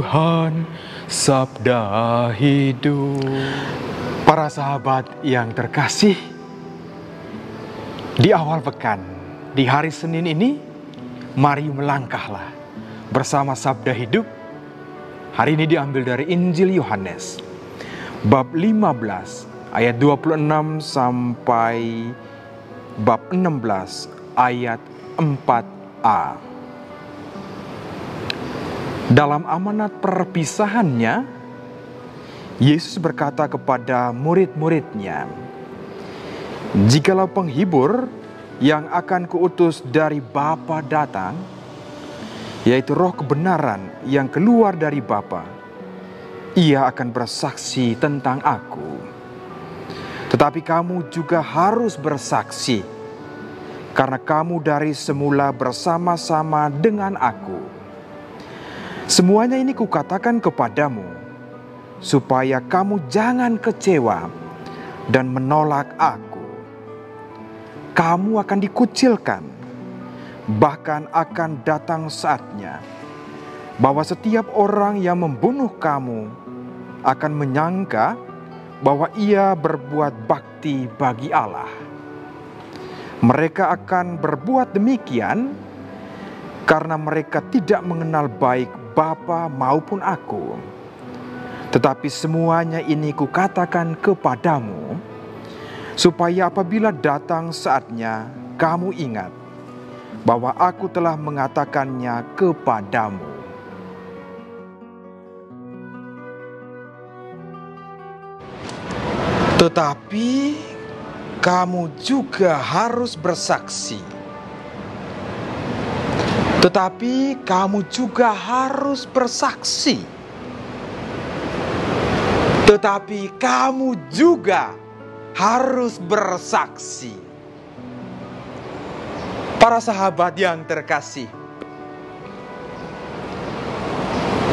Tuhan, sabda hidup. Para sahabat yang terkasih, di awal pekan, di hari Senin ini, mari melangkahlah bersama sabda hidup. Hari ini diambil dari Injil Yohanes, bab 15, ayat 26 sampai bab 16, ayat 4a. Dalam amanat perpisahannya, Yesus berkata kepada murid-muridnya, "Jikalau penghibur yang akan kuutus dari Bapa datang, yaitu Roh kebenaran yang keluar dari Bapa, ia akan bersaksi tentang Aku. Tetapi kamu juga harus bersaksi, karena kamu dari semula bersama-sama dengan Aku. Semuanya ini kukatakan kepadamu, supaya kamu jangan kecewa dan menolak Aku. Kamu akan dikucilkan, bahkan akan datang saatnya bahwa setiap orang yang membunuh kamu akan menyangka bahwa ia berbuat bakti bagi Allah. Mereka akan berbuat demikian karena mereka tidak mengenal baik Bapa maupun Aku. Tetapi semuanya ini kukatakan kepadamu, supaya apabila datang saatnya kamu ingat bahwa Aku telah mengatakannya kepadamu." Tetapi kamu juga harus bersaksi. Tetapi kamu juga harus bersaksi. Tetapi kamu juga harus bersaksi. Para sahabat yang terkasih,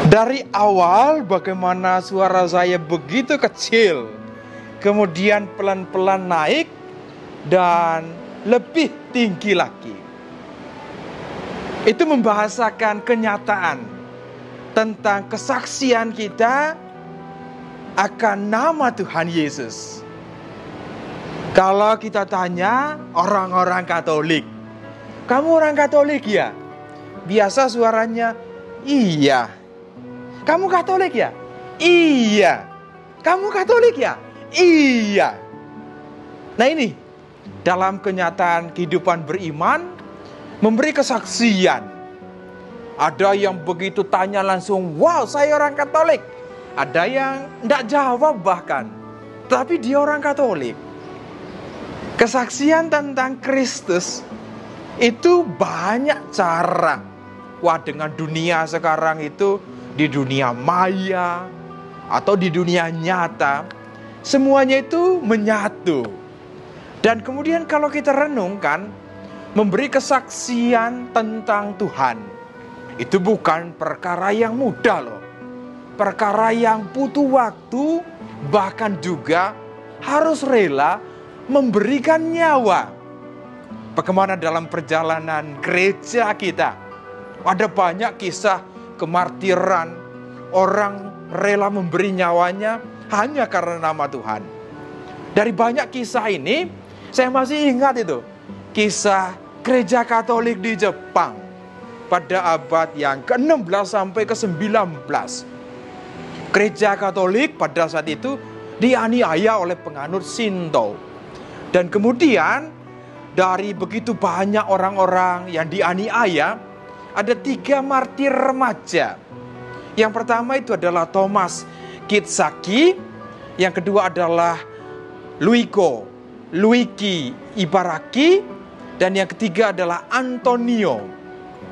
dari awal bagaimana suara saya begitu kecil, kemudian pelan-pelan naik dan lebih tinggi lagi. Itu membahasakan kenyataan tentang kesaksian kita akan nama Tuhan Yesus. Kalau kita tanya orang-orang Katolik, "Kamu orang Katolik ya?" Biasa suaranya, "Iya." "Kamu Katolik ya?" "Iya." "Kamu Katolik ya?" "Iya." Nah ini, dalam kenyataan kehidupan beriman, memberi kesaksian. Ada yang begitu tanya langsung, "Wow, saya orang Katolik." Ada yang tidak jawab bahkan, tapi dia orang Katolik. Kesaksian tentang Kristus itu banyak cara. Wah, dengan dunia sekarang itu, di dunia maya atau di dunia nyata, semuanya itu menyatu. Dan kemudian kalau kita renungkan, memberi kesaksian tentang Tuhan itu bukan perkara yang mudah loh. Perkara yang butuh waktu, bahkan juga harus rela memberikan nyawa. Bagaimana dalam perjalanan gereja kita, ada banyak kisah kemartiran, orang rela memberi nyawanya hanya karena nama Tuhan. Dari banyak kisah ini, saya masih ingat itu kisah gereja Katolik di Jepang pada abad yang ke-16 sampai ke-19. Gereja Katolik pada saat itu dianiaya oleh penganut Shinto. Dan kemudian dari begitu banyak orang-orang yang dianiaya, ada 3 martir remaja. Yang pertama itu adalah Thomas Kitsaki, yang kedua adalah Luigi Ibaraki, dan yang ketiga adalah Antonio.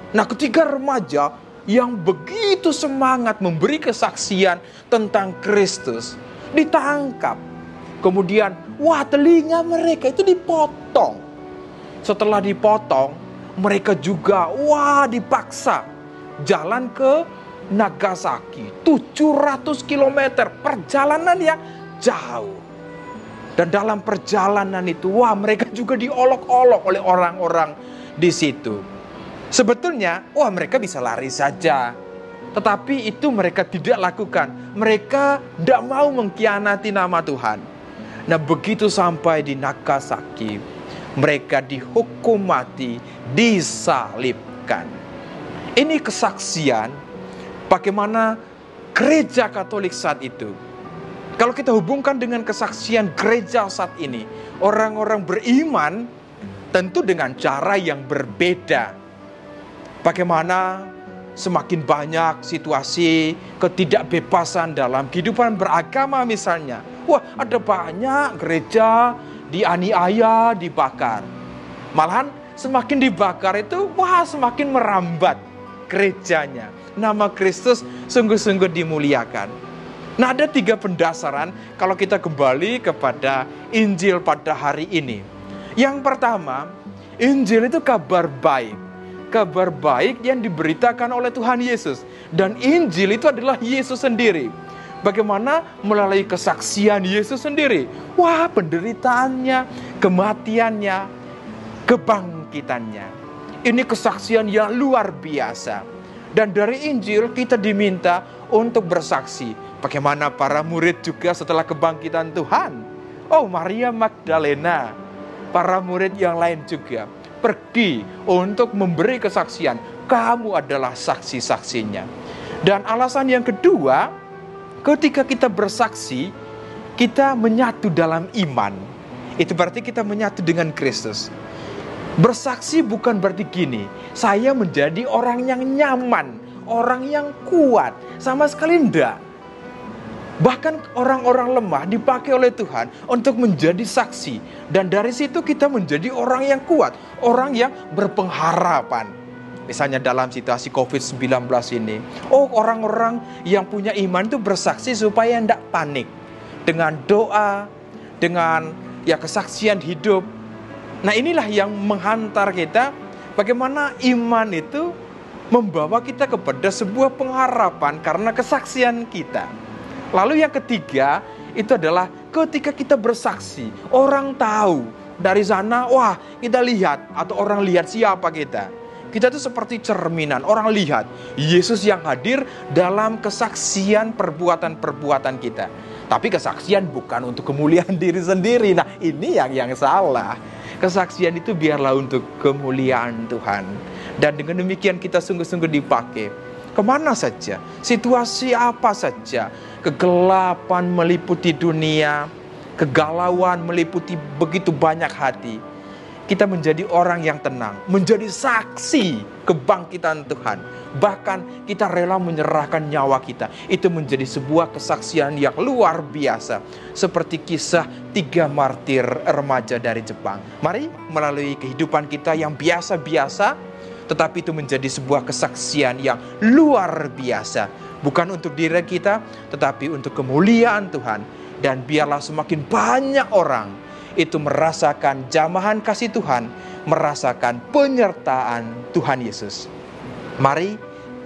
Nah, ketiga remaja yang begitu semangat memberi kesaksian tentang Kristus ditangkap. Kemudian, telinga mereka itu dipotong. Setelah dipotong, mereka juga dipaksa jalan ke Nagasaki. 700 km, perjalanan yang jauh. Dan dalam perjalanan itu, mereka juga diolok-olok oleh orang-orang di situ. Sebetulnya, mereka bisa lari saja. Tetapi itu mereka tidak lakukan. Mereka tidak mau mengkhianati nama Tuhan. Nah, begitu sampai di Nagasaki, mereka dihukum mati, disalibkan. Ini kesaksian bagaimana gereja Katolik saat itu. Kalau kita hubungkan dengan kesaksian gereja saat ini, orang-orang beriman tentu dengan cara yang berbeda. Bagaimana semakin banyak situasi ketidakbebasan dalam kehidupan beragama misalnya. Wah, ada banyak gereja dianiaya, dibakar. Malahan semakin dibakar itu, wah semakin merambat gerejanya. Nama Kristus sungguh-sungguh dimuliakan. Nah, ada 3 pendasaran kalau kita kembali kepada Injil pada hari ini. Yang pertama, Injil itu kabar baik. Kabar baik yang diberitakan oleh Tuhan Yesus. Dan Injil itu adalah Yesus sendiri. Bagaimana melalui kesaksian Yesus sendiri. Wah, penderitaannya, kematiannya, kebangkitannya. Ini kesaksian yang luar biasa. Dan dari Injil kita diminta untuk bersaksi. Bagaimana para murid juga setelah kebangkitan Tuhan. Oh, Maria Magdalena, para murid yang lain juga pergi untuk memberi kesaksian. Kamu adalah saksi-saksinya. Dan alasan yang kedua, ketika kita bersaksi, kita menyatu dalam iman. Itu berarti kita menyatu dengan Kristus. Bersaksi bukan berarti gini, saya menjadi orang yang nyaman, orang yang kuat. Sama sekali enggak. Bahkan orang-orang lemah dipakai oleh Tuhan untuk menjadi saksi. Dan dari situ kita menjadi orang yang kuat, orang yang berpengharapan. Misalnya dalam situasi COVID-19 ini. Oh, orang-orang yang punya iman itu bersaksi supaya tidak panik. Dengan doa, dengan kesaksian hidup. Nah, inilah yang menghantar kita. Bagaimana iman itu membawa kita kepada sebuah pengharapan karena kesaksian kita. Lalu yang ketiga, itu adalah ketika kita bersaksi. Orang tahu dari sana, wah kita lihat. Atau orang lihat siapa kita. Kita itu seperti cerminan. Orang lihat Yesus yang hadir dalam kesaksian perbuatan-perbuatan kita. Tapi kesaksian bukan untuk kemuliaan diri sendiri. Nah, ini yang salah. Kesaksian itu biarlah untuk kemuliaan Tuhan. Dan dengan demikian kita sungguh-sungguh dipakai. Kemana saja, situasi apa saja, kegelapan meliputi dunia, kegalauan meliputi begitu banyak hati. Kita menjadi orang yang tenang, menjadi saksi kebangkitan Tuhan. Bahkan kita rela menyerahkan nyawa kita. Itu menjadi sebuah kesaksian yang luar biasa. Seperti kisah 3 martir remaja dari Jepang. Mari melalui kehidupan kita yang biasa-biasa, tetapi itu menjadi sebuah kesaksian yang luar biasa. Bukan untuk diri kita, tetapi untuk kemuliaan Tuhan. Dan biarlah semakin banyak orang itu merasakan jamahan kasih Tuhan, merasakan penyertaan Tuhan Yesus. Mari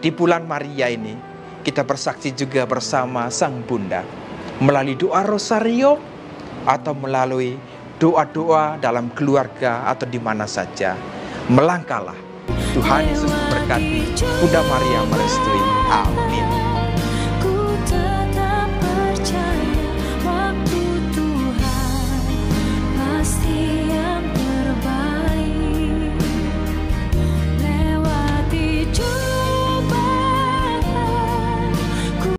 di bulan Maria ini kita bersaksi juga bersama Sang Bunda. Melalui doa rosario atau melalui doa-doa dalam keluarga atau di mana saja. Melangkahlah. Tuhan Yesus memberkati. Bunda Maria merestui. Amin.